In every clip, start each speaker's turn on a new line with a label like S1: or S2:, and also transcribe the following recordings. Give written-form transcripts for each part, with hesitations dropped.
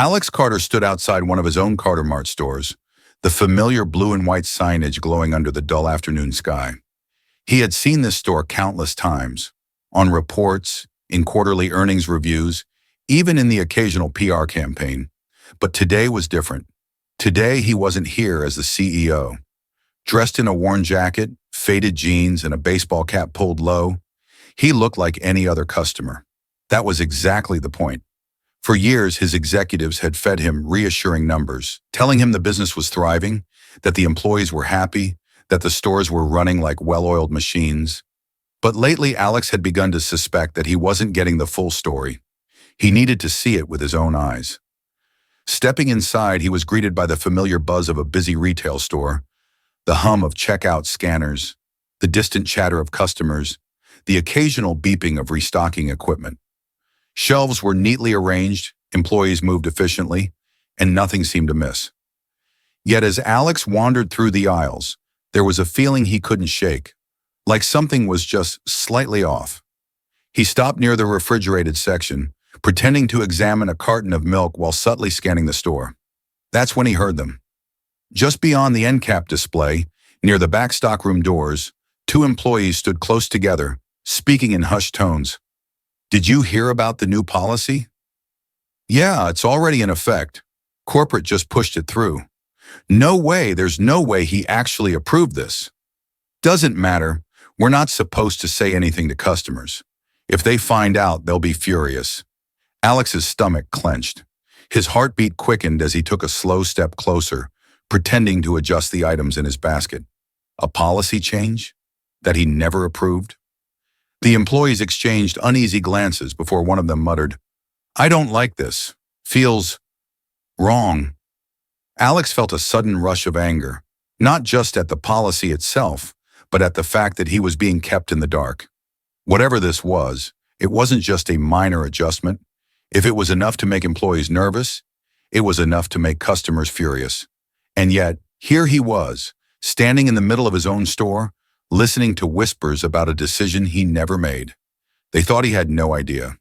S1: Alex Carter stood outside one of his own Carter Mart stores, the familiar blue and white signage glowing under the dull afternoon sky. He had seen this store countless times, on reports, in quarterly earnings reviews, even in the occasional PR campaign. But today was different. Today he wasn't here as the CEO. Dressed in a worn jacket, faded jeans, and a baseball cap pulled low, he looked like any other customer. That was exactly the point. For years, his executives had fed him reassuring numbers, telling him the business was thriving, that the employees were happy, that the stores were running like well-oiled machines. But lately, Alex had begun to suspect that he wasn't getting the full story. He needed to see it with his own eyes. Stepping inside, he was greeted by the familiar buzz of a busy retail store, the hum of checkout scanners, the distant chatter of customers, the occasional beeping of restocking equipment. Shelves were neatly arranged, employees moved efficiently, and nothing seemed amiss. Yet as Alex wandered through the aisles, there was a feeling he couldn't shake, like something was just slightly off. He stopped near the refrigerated section, pretending to examine a carton of milk while subtly scanning the store. That's when he heard them. Just beyond the end cap display, near the back stockroom doors, two employees stood close together, speaking in hushed tones. "Did you hear about the new policy?" "Yeah, it's already in effect. Corporate just pushed it through." "No way, there's no way he actually approved this." "Doesn't matter. We're not supposed to say anything to customers. If they find out, they'll be furious." Alex's stomach clenched. His heartbeat quickened as he took a slow step closer, pretending to adjust the items in his basket. A policy change that he never approved? The employees exchanged uneasy glances before one of them muttered, "I don't like this. Feels wrong." Alex felt a sudden rush of anger, not just at the policy itself, but at the fact that he was being kept in the dark. Whatever this was, it wasn't just a minor adjustment. If it was enough to make employees nervous, it was enough to make customers furious. And yet, here he was, standing in the middle of his own store, listening to whispers about a decision he never made. They thought he had no idea.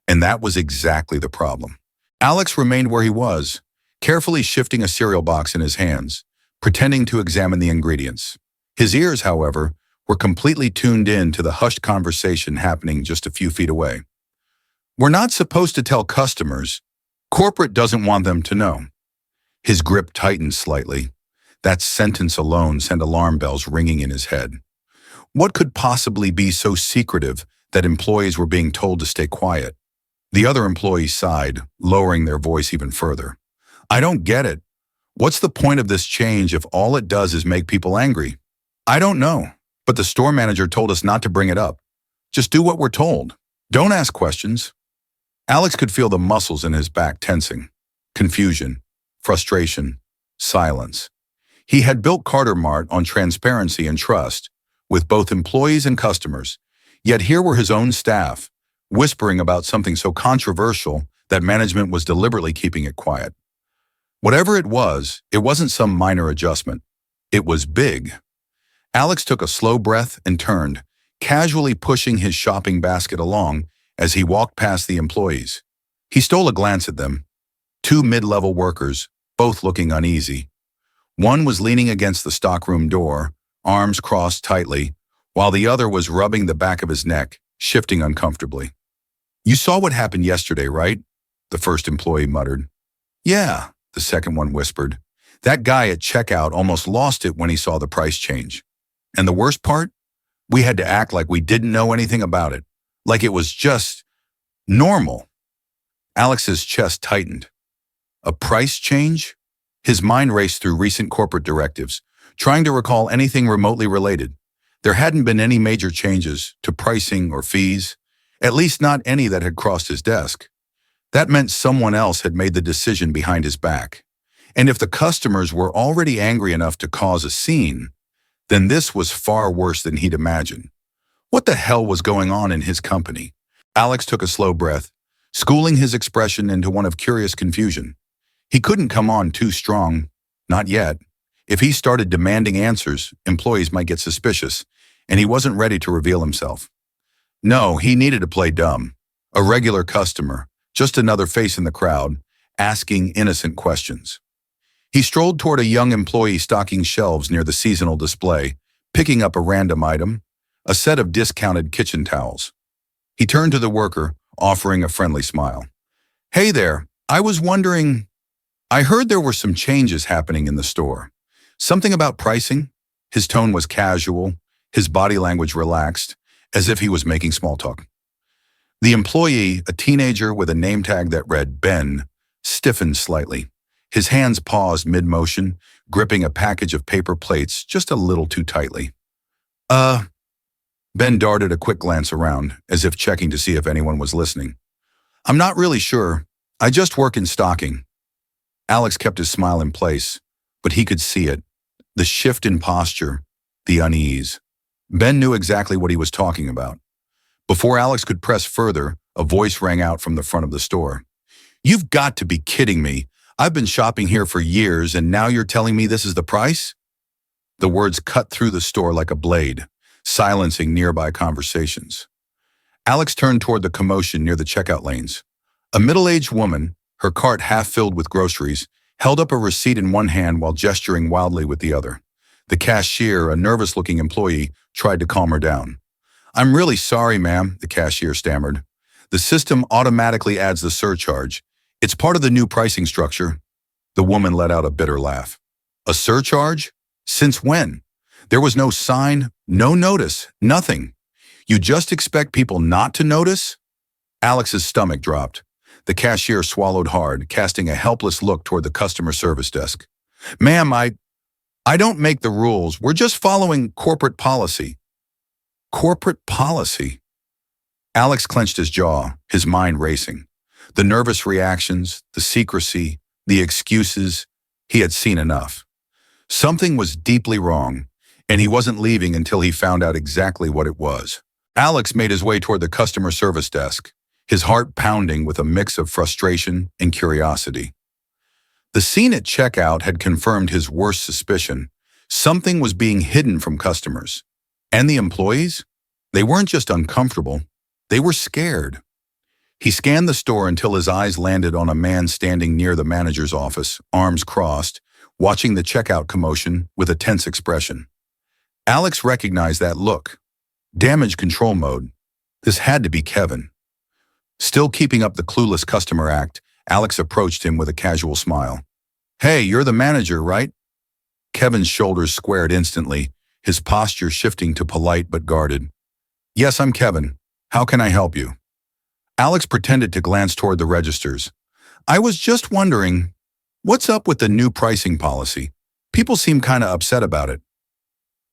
S1: And that was exactly the problem. Alex remained where he was, carefully shifting a cereal box in his hands, pretending to examine the ingredients. His ears, however, were completely tuned in to the hushed conversation happening just a few feet away. "We're not supposed to tell customers. Corporate doesn't want them to know." His grip tightened slightly. That sentence alone sent alarm bells ringing in his head. What could possibly be so secretive that employees were being told to stay quiet? The other employee sighed, lowering their voice even further. "I don't get it. What's the point of this change if all it does is make people angry?" "I don't know, but the store manager told us not to bring it up. Just do what we're told. Don't ask questions." Alex could feel the muscles in his back tensing. Confusion, frustration, silence. He had built Carter Mart on transparency and trust, with both employees and customers, yet here were his own staff, whispering about something so controversial that management was deliberately keeping it quiet. Whatever it wasn't some minor adjustment. It was big. Alex took a slow breath and turned, casually pushing his shopping basket along as he walked past the employees. He stole a glance at them. Two mid-level workers, both looking uneasy. One was leaning against the stockroom door, arms crossed tightly, while the other was rubbing the back of his neck, shifting uncomfortably. "You saw what happened yesterday, right?" the first employee muttered. "Yeah," the second one whispered. "That guy at checkout almost lost it when he saw the price change. And the worst part? We had to act like we didn't know anything about it, like it was just normal." Alex's chest tightened. A price change? His mind raced through recent corporate directives, trying to recall anything remotely related. There hadn't been any major changes to pricing or fees, at least not any that had crossed his desk. That meant someone else had made the decision behind his back. And if the customers were already angry enough to cause a scene, then this was far worse than he'd imagined. What the hell was going on in his company? Alex took a slow breath, schooling his expression into one of curious confusion. He couldn't come on too strong, not yet. If he started demanding answers, employees might get suspicious, and he wasn't ready to reveal himself. No, he needed to play dumb. A regular customer, just another face in the crowd, asking innocent questions. He strolled toward a young employee stocking shelves near the seasonal display, picking up a random item, a set of discounted kitchen towels. He turned to the worker, offering a friendly smile. "Hey there, I was wondering, I heard there were some changes happening in the store. Something about pricing?" His tone was casual, his body language relaxed, as if he was making small talk. The employee, a teenager with a name tag that read Ben, stiffened slightly. His hands paused mid-motion, gripping a package of paper plates just a little too tightly. Ben darted a quick glance around, as if checking to see if anyone was listening. "I'm not really sure. I just work in stocking." Alex kept his smile in place, but he could see it. The shift in posture, the unease. Ben knew exactly what he was talking about. Before Alex could press further, a voice rang out from the front of the store. "You've got to be kidding me. I've been shopping here for years, and now you're telling me this is the price?" The words cut through the store like a blade, silencing nearby conversations. Alex turned toward the commotion near the checkout lanes. A middle-aged woman, her cart half filled with groceries, held up a receipt in one hand while gesturing wildly with the other. The cashier, a nervous-looking employee, tried to calm her down. "I'm really sorry, ma'am," the cashier stammered. "The system automatically adds the surcharge. It's part of the new pricing structure." The woman let out a bitter laugh. "A surcharge? Since when? There was no sign, no notice, nothing. You just expect people not to notice?" Alex's stomach dropped. The cashier swallowed hard, casting a helpless look toward the customer service desk. "Ma'am, I don't make the rules. We're just following corporate policy." Corporate policy? Alex clenched his jaw, his mind racing. The nervous reactions, the secrecy, the excuses, he had seen enough. Something was deeply wrong, and he wasn't leaving until he found out exactly what it was. Alex made his way toward the customer service desk, his heart pounding with a mix of frustration and curiosity. The scene at checkout had confirmed his worst suspicion. Something was being hidden from customers. And the employees? They weren't just uncomfortable, they were scared. He scanned the store until his eyes landed on a man standing near the manager's office, arms crossed, watching the checkout commotion with a tense expression. Alex recognized that look. Damage control mode. This had to be Kevin. Still keeping up the clueless customer act, Alex approached him with a casual smile. "Hey, you're the manager, right?" Kevin's shoulders squared instantly, his posture shifting to polite but guarded. "Yes, I'm Kevin. How can I help you?" Alex pretended to glance toward the registers. "I was just wondering, what's up with the new pricing policy? People seem kinda upset about it."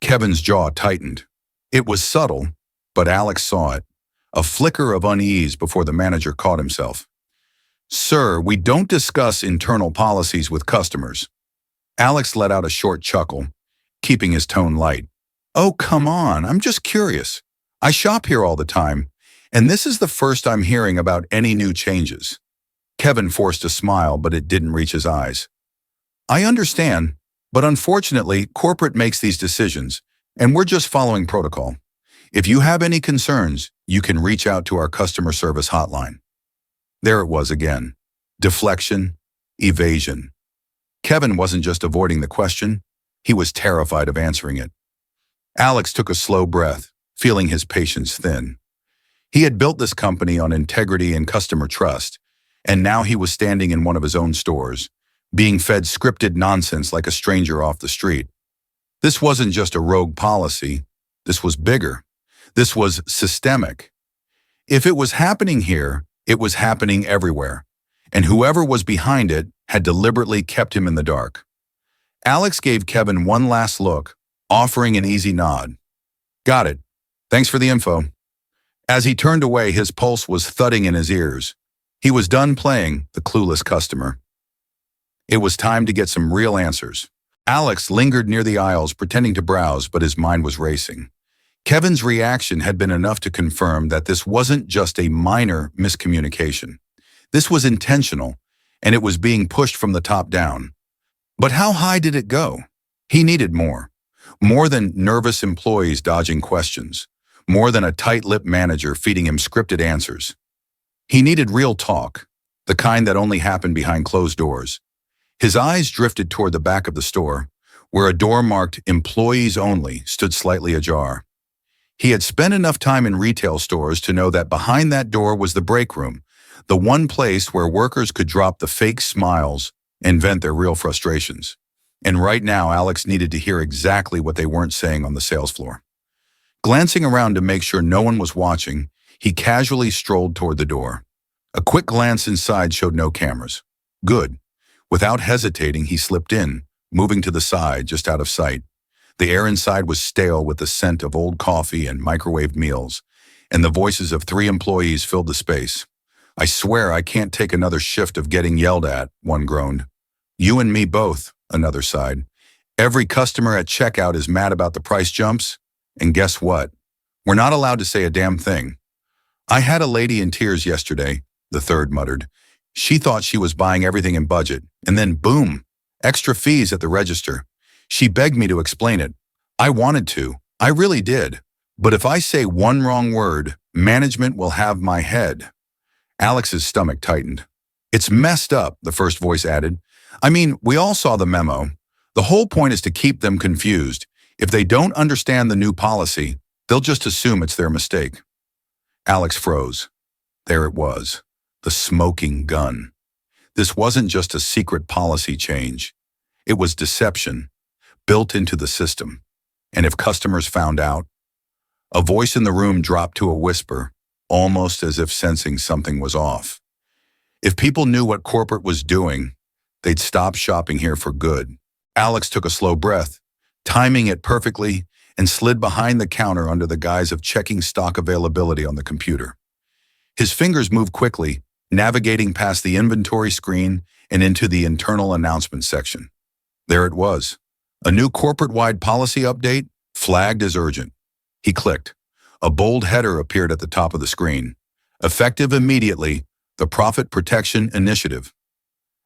S1: Kevin's jaw tightened. It was subtle, but Alex saw it. A flicker of unease before the manager caught himself. "Sir, we don't discuss internal policies with customers." Alex let out a short chuckle, keeping his tone light. "Oh, come on, I'm just curious. I shop here all the time, and this is the first I'm hearing about any new changes." Kevin forced a smile, but it didn't reach his eyes. "I understand, but unfortunately, corporate makes these decisions, and we're just following protocol. If you have any concerns, you can reach out to our customer service hotline." There it was again. Deflection, evasion. Kevin wasn't just avoiding the question, he was terrified of answering it. Alex took a slow breath, feeling his patience thin. He had built this company on integrity and customer trust, and now he was standing in one of his own stores, being fed scripted nonsense like a stranger off the street. This wasn't just a rogue policy, this was bigger. This was systemic. If it was happening here, it was happening everywhere, and whoever was behind it had deliberately kept him in the dark. Alex gave Kevin one last look, offering an easy nod. "Got it. Thanks for the info." As he turned away, his pulse was thudding in his ears. He was done playing the clueless customer. It was time to get some real answers. Alex lingered near the aisles, pretending to browse, but his mind was racing. Kevin's reaction had been enough to confirm that this wasn't just a minor miscommunication. This was intentional, and it was being pushed from the top down. But how high did it go? He needed more. More than nervous employees dodging questions. More than a tight-lipped manager feeding him scripted answers. He needed real talk. the kind that only happened behind closed doors. His eyes drifted toward the back of the store, where a door marked "Employees Only" stood slightly ajar. He had spent enough time in retail stores to know that behind that door was the break room, the one place where workers could drop the fake smiles and vent their real frustrations. And right now, Alex needed to hear exactly what they weren't saying on the sales floor. Glancing around to make sure no one was watching, he casually strolled toward the door. A quick glance inside showed no cameras. Good. Without hesitating, he slipped in, moving to the side, just out of sight. The air inside was stale with the scent of old coffee and microwaved meals, and the voices of 3 employees filled the space. "I swear I can't take another shift of getting yelled at," one groaned. "You and me both," another sighed. "Every customer at checkout is mad about the price jumps, and guess what? We're not allowed to say a damn thing." "I had a lady in tears yesterday," the third muttered. "She thought she was buying everything in budget, and then boom, extra fees at the register. She begged me to explain it. I wanted to. I really did. But if I say one wrong word, management will have my head." Alex's stomach tightened. "It's messed up," the first voice added. "I mean, we all saw the memo. The whole point is to keep them confused. If they don't understand the new policy, they'll just assume it's their mistake." Alex froze. There it was, the smoking gun. This wasn't just a secret policy change. It was deception, built into the system. And if customers found out? A voice in the room dropped to a whisper, almost as if sensing something was off. If people knew what corporate was doing, they'd stop shopping here for good. Alex took a slow breath, timing it perfectly, and slid behind the counter under the guise of checking stock availability on the computer. His fingers moved quickly, navigating past the inventory screen and into the internal announcement section. There it was, a new corporate-wide policy update, flagged as urgent. He clicked. A bold header appeared at the top of the screen. "Effective immediately, the Profit Protection Initiative."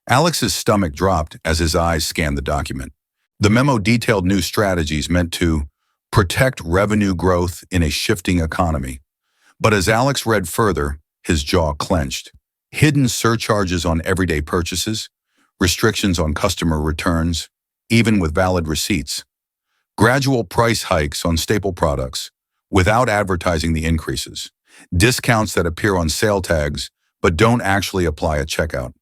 S1: Alex's stomach dropped as his eyes scanned the document. The memo detailed new strategies meant to protect revenue growth in a shifting economy. But as Alex read further, his jaw clenched. Hidden surcharges on everyday purchases, restrictions on customer returns, even with valid receipts. Gradual price hikes on staple products, without advertising the increases. Discounts that appear on sale tags, but don't actually apply at checkout.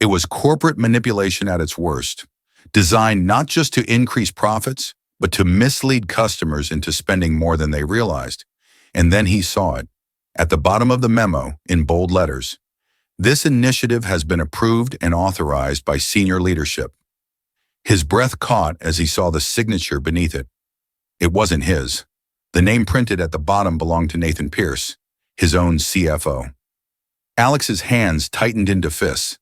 S1: It was corporate manipulation at its worst, designed not just to increase profits, but to mislead customers into spending more than they realized. And then he saw it. At the bottom of the memo, in bold letters, "This initiative has been approved and authorized by senior leadership." His breath caught as he saw the signature beneath it. It wasn't his. The name printed at the bottom belonged to Nathan Pierce, his own CFO. Alex's hands tightened into fists.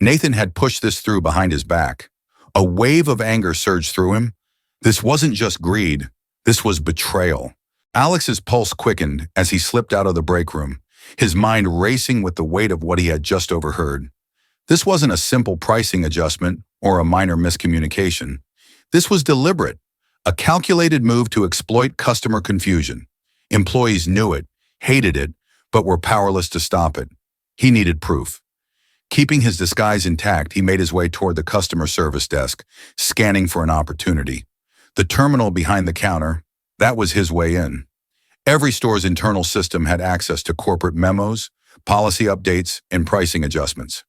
S1: Nathan had pushed this through behind his back. A wave of anger surged through him. This wasn't just greed. This was betrayal. Alex's pulse quickened as he slipped out of the break room, his mind racing with the weight of what he had just overheard. This wasn't a simple pricing adjustment or a minor miscommunication. This was deliberate, a calculated move to exploit customer confusion. Employees knew it, hated it, but were powerless to stop it. He needed proof. Keeping his disguise intact, he made his way toward the customer service desk, scanning for an opportunity. The terminal behind the counter, that was his way in. Every store's internal system had access to corporate memos, policy updates, and pricing adjustments.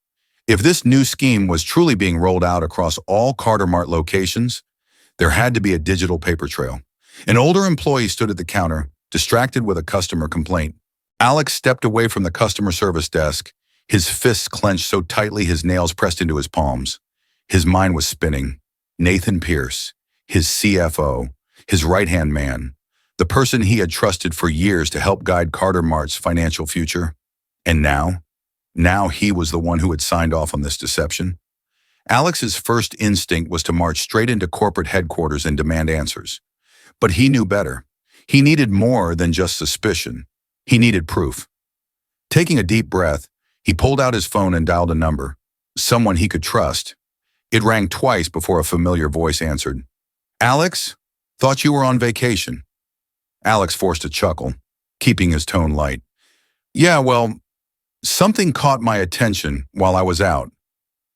S1: If this new scheme was truly being rolled out across all Carter Mart locations, there had to be a digital paper trail. An older employee stood at the counter, distracted with a customer complaint. Alex stepped away from the customer service desk, his fists clenched so tightly his nails pressed into his palms. His mind was spinning. Nathan Pierce, his CFO, his right-hand man, the person he had trusted for years to help guide Carter Mart's financial future. And now he was the one who had signed off on this deception. Alex's first instinct was to march straight into corporate headquarters and demand answers. But he knew better. He needed more than just suspicion. He needed proof. Taking a deep breath, he pulled out his phone and dialed a number, someone he could trust. It rang twice before a familiar voice answered. "Alex? Thought you were on vacation." Alex forced a chuckle, keeping his tone light. "Yeah, well, Something caught my attention while I was out.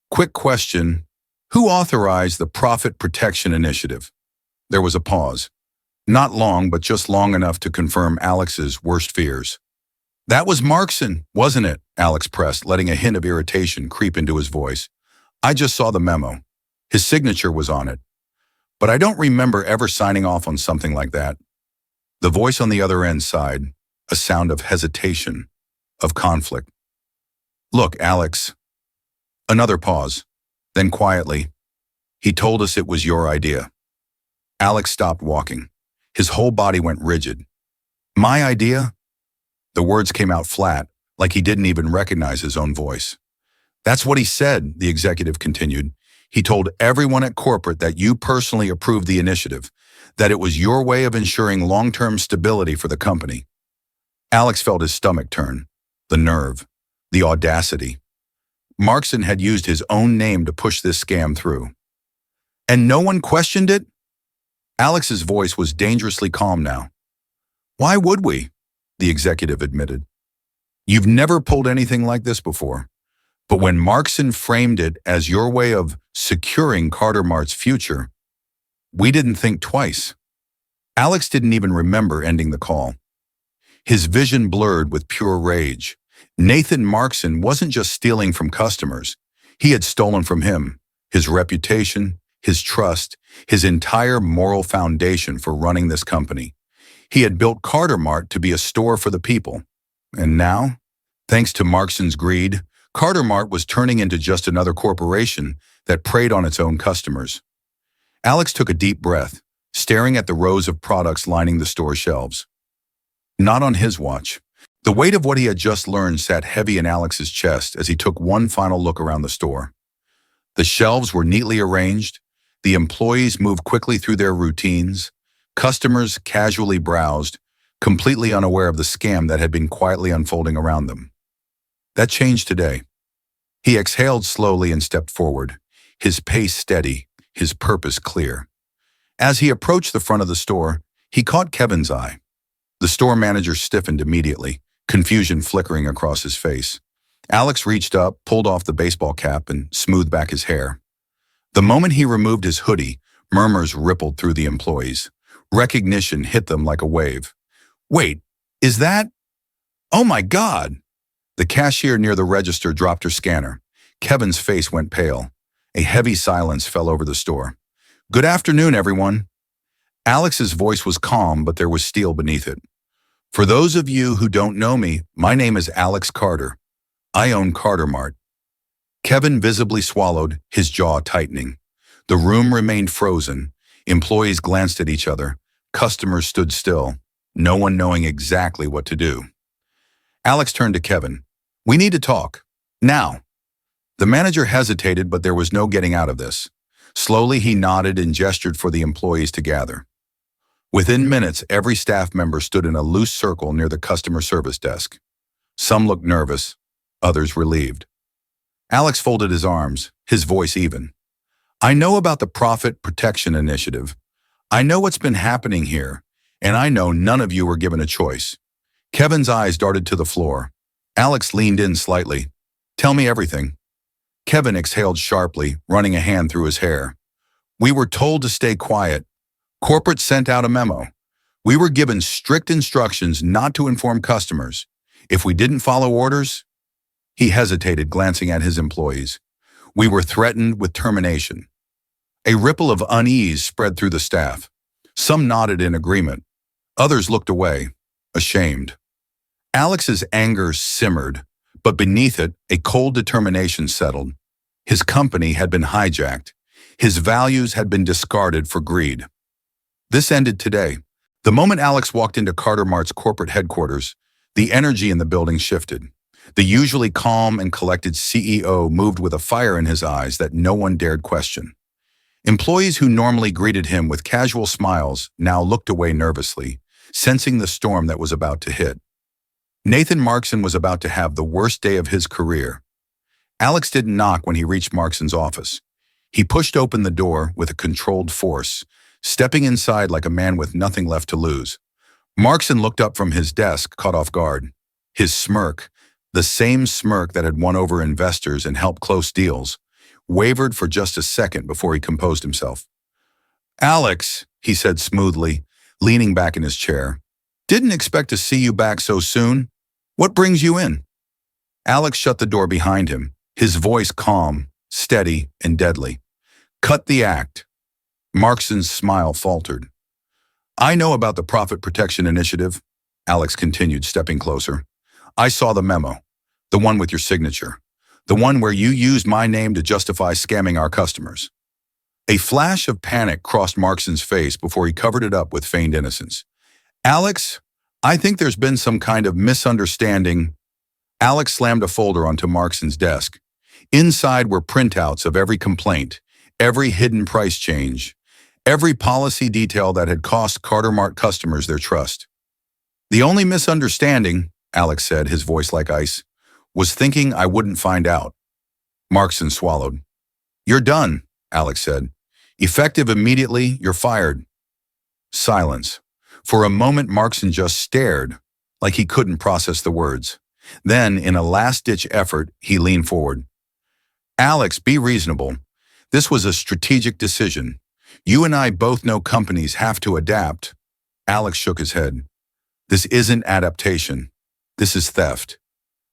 S1: Quick question. Who authorized the Profit Protection Initiative? There was a pause. Not long, but just long enough to confirm Alex's worst fears. That was Markson, wasn't it? Alex pressed, letting a hint of irritation creep into his voice. I just saw the memo. His signature was on it. But I don't remember ever signing off on something like that. The voice on the other end sighed, a sound of hesitation, of conflict. Look, Alex. Another pause. Then quietly, he told us it was your idea. Alex stopped walking. His whole body went rigid. My idea? The words came out flat, like he didn't even recognize his own voice. That's what he said, the executive continued. He told everyone at corporate that you personally approved the initiative, that it was your way of ensuring long-term stability for the company. Alex felt his stomach turn, the nerve, the audacity. Markson had used his own name to push this scam through. And no one questioned it? Alex's voice was dangerously calm now. Why would we? The executive admitted. You've never pulled anything like this before. But when Markson framed it as your way of securing Carter Mart's future, we didn't think twice. Alex didn't even remember ending the call. His vision blurred with pure rage. Nathan Markson wasn't just stealing from customers. He had stolen from him, his reputation, his trust, his entire moral foundation for running this company. He had built Carter Mart to be a store for the people. And now, thanks to Markson's greed, Carter Mart was turning into just another corporation that preyed on its own customers. Alex took a deep breath, staring at the rows of products lining the store shelves. Not on his watch. The weight of what he had just learned sat heavy in Alex's chest as he took one final look around the store. The shelves were neatly arranged, the employees moved quickly through their routines, customers casually browsed, completely unaware of the scam that had been quietly unfolding around them. That changed today. He exhaled slowly and stepped forward, his pace steady, his purpose clear. As he approached the front of the store, he caught Kevin's eye. The store manager stiffened immediately, confusion flickering across his face. Alex reached up, pulled off the baseball cap, and smoothed back his hair. The moment he removed his hoodie, murmurs rippled through the employees. Recognition hit them like a wave. Wait, is that? Oh my God! The cashier near the register dropped her scanner. Kevin's face went pale. A heavy silence fell over the store. Good afternoon, everyone. Alex's voice was calm, but there was steel beneath it. For those of you who don't know me, my name is Alex Carter. I own Carter Mart. Kevin visibly swallowed, his jaw tightening. The room remained frozen. Employees glanced at each other. Customers stood still, no one knowing exactly what to do. Alex turned to Kevin. We need to talk. Now. The manager hesitated, but there was no getting out of this. Slowly, he nodded and gestured for the employees to gather. Within minutes, every staff member stood in a loose circle near the customer service desk. Some looked nervous, others relieved. Alex folded his arms, his voice even. I know about the Profit Protection Initiative. I know what's been happening here, and I know none of you were given a choice. Kevin's eyes darted to the floor. Alex leaned in slightly. Tell me everything. Kevin exhaled sharply, running a hand through his hair. We were told to stay quiet. Corporate sent out a memo. We were given strict instructions not to inform customers. If we didn't follow orders, he hesitated, glancing at his employees. We were threatened with termination. A ripple of unease spread through the staff. Some nodded in agreement. Others looked away, ashamed. Alex's anger simmered, but beneath it, a cold determination settled. His company had been hijacked. His values had been discarded for greed. This ended today. The moment Alex walked into Carter Mart's corporate headquarters, the energy in the building shifted. The usually calm and collected CEO moved with a fire in his eyes that no one dared question. Employees who normally greeted him with casual smiles now looked away nervously, sensing the storm that was about to hit. Nathan Markson was about to have the worst day of his career. Alex didn't knock when he reached Markson's office. He pushed open the door with a controlled force, stepping inside like a man with nothing left to lose. Markson looked up from his desk, caught off guard. His smirk, The same smirk that had won over investors and helped close deals wavered for just a second before he composed himself. "Alex," he said smoothly, leaning back in his chair, "didn't expect to see you back so soon. What brings you in?" Alex shut the door behind him, his voice calm, steady, and deadly. "Cut the act." Markson's smile faltered. "I know about the Profit Protection Initiative," Alex continued, stepping closer. "I saw the memo, the one with your signature, the one where you used my name to justify scamming our customers." A flash of panic crossed Markson's face before he covered it up with feigned innocence. "Alex, I think there's been some kind of misunderstanding." Alex slammed a folder onto Markson's desk. Inside were printouts of every complaint, every hidden price change, every policy detail that had cost Carter Mart customers their trust. "The only misunderstanding," Alex said, his voice like ice, "was thinking I wouldn't find out." Markson swallowed. "You're done," Alex said. "Effective immediately, you're fired." Silence. For a moment, Markson just stared, like he couldn't process the words. Then, in a last-ditch effort, he leaned forward. "Alex, be reasonable. This was a strategic decision. You and I both know companies have to adapt." Alex shook his head. "This isn't adaptation. This is theft."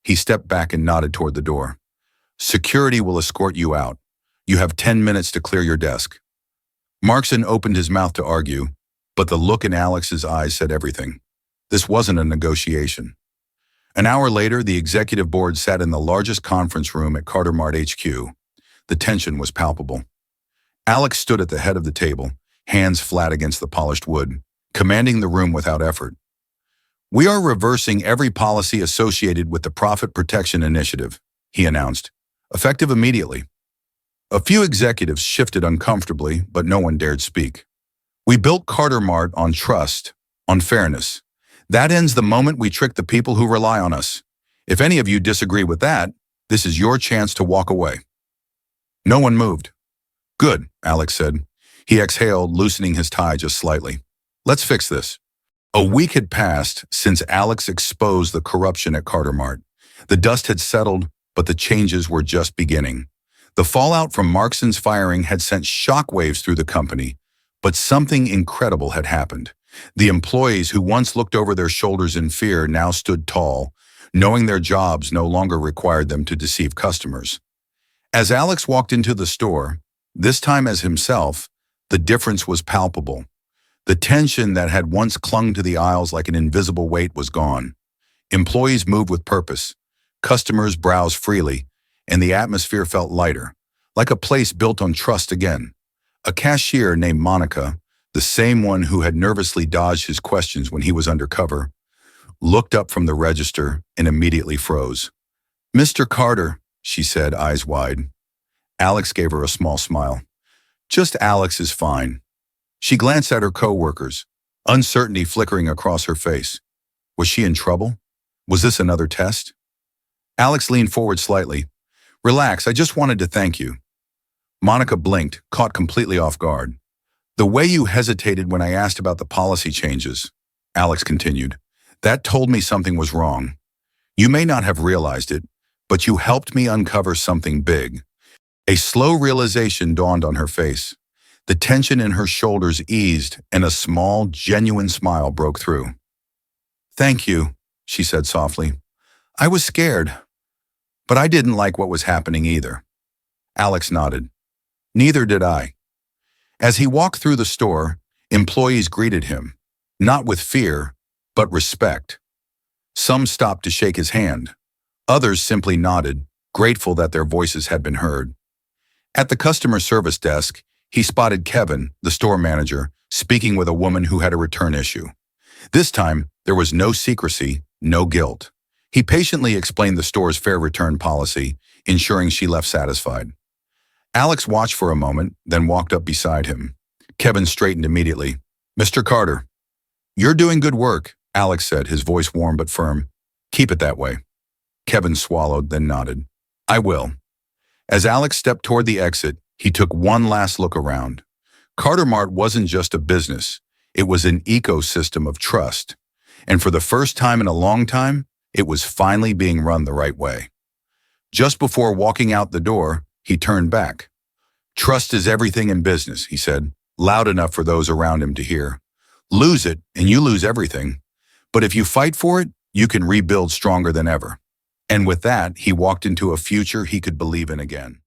S1: He stepped back and nodded toward the door. "Security will escort you out. You have 10 minutes to clear your desk." Markson opened his mouth to argue, but the look in Alex's eyes said everything. This wasn't a negotiation. An hour later, the executive board sat in the largest conference room at Carter Mart HQ. The tension was palpable. Alex stood at the head of the table, hands flat against the polished wood, commanding the room without effort. "We are reversing every policy associated with the Profit Protection Initiative," he announced, "effective immediately." A few executives shifted uncomfortably, but no one dared speak. "We built Carter Mart on trust, on fairness. That ends the moment we trick the people who rely on us. If any of you disagree with that, this is your chance to walk away." No one moved. "Good," Alex said. He exhaled, loosening his tie just slightly. "Let's fix this." A week had passed since Alex exposed the corruption at Carter Mart. The dust had settled, but the changes were just beginning. The fallout from Markson's firing had sent shockwaves through the company, but something incredible had happened. The employees who once looked over their shoulders in fear now stood tall, knowing their jobs no longer required them to deceive customers. As Alex walked into the store, this time as himself, the difference was palpable. The tension that had once clung to the aisles like an invisible weight was gone. Employees moved with purpose, customers browsed freely, and the atmosphere felt lighter, like a place built on trust again. A cashier named Monica, the same one who had nervously dodged his questions when he was undercover, looked up from the register and immediately froze. "Mr. Carter," she said, eyes wide. Alex gave her a small smile. "Just Alex is fine." She glanced at her co-workers, uncertainty flickering across her face. Was she in trouble? Was this another test? Alex leaned forward slightly. "Relax, I just wanted to thank you." Monica blinked, caught completely off guard. "The way you hesitated when I asked about the policy changes," Alex continued, "that told me something was wrong. You may not have realized it, but you helped me uncover something big." A slow realization dawned on her face. The tension in her shoulders eased, and a small, genuine smile broke through. "Thank you," she said softly. "I was scared, but I didn't like what was happening either." Alex nodded. "Neither did I." As he walked through the store, employees greeted him, not with fear, but respect. Some stopped to shake his hand. Others simply nodded, grateful that their voices had been heard. At the customer service desk, he spotted Kevin, the store manager, speaking with a woman who had a return issue. This time, there was no secrecy, no guilt. He patiently explained the store's fair return policy, ensuring she left satisfied. Alex watched for a moment, then walked up beside him. Kevin straightened immediately. "Mr. Carter." "You're doing good work," Alex said, his voice warm but firm. "Keep it that way." Kevin swallowed, then nodded. "I will." As Alex stepped toward the exit, he took one last look around. Carter Mart wasn't just a business. It was an ecosystem of trust. And for the first time in a long time, It was finally being run the right way. Just before walking out the door, he turned back. "Trust is everything in business," he said, loud enough for those around him to hear. "Lose it, and you lose everything. But if you fight for it, you can rebuild stronger than ever." And with that, he walked into a future he could believe in again.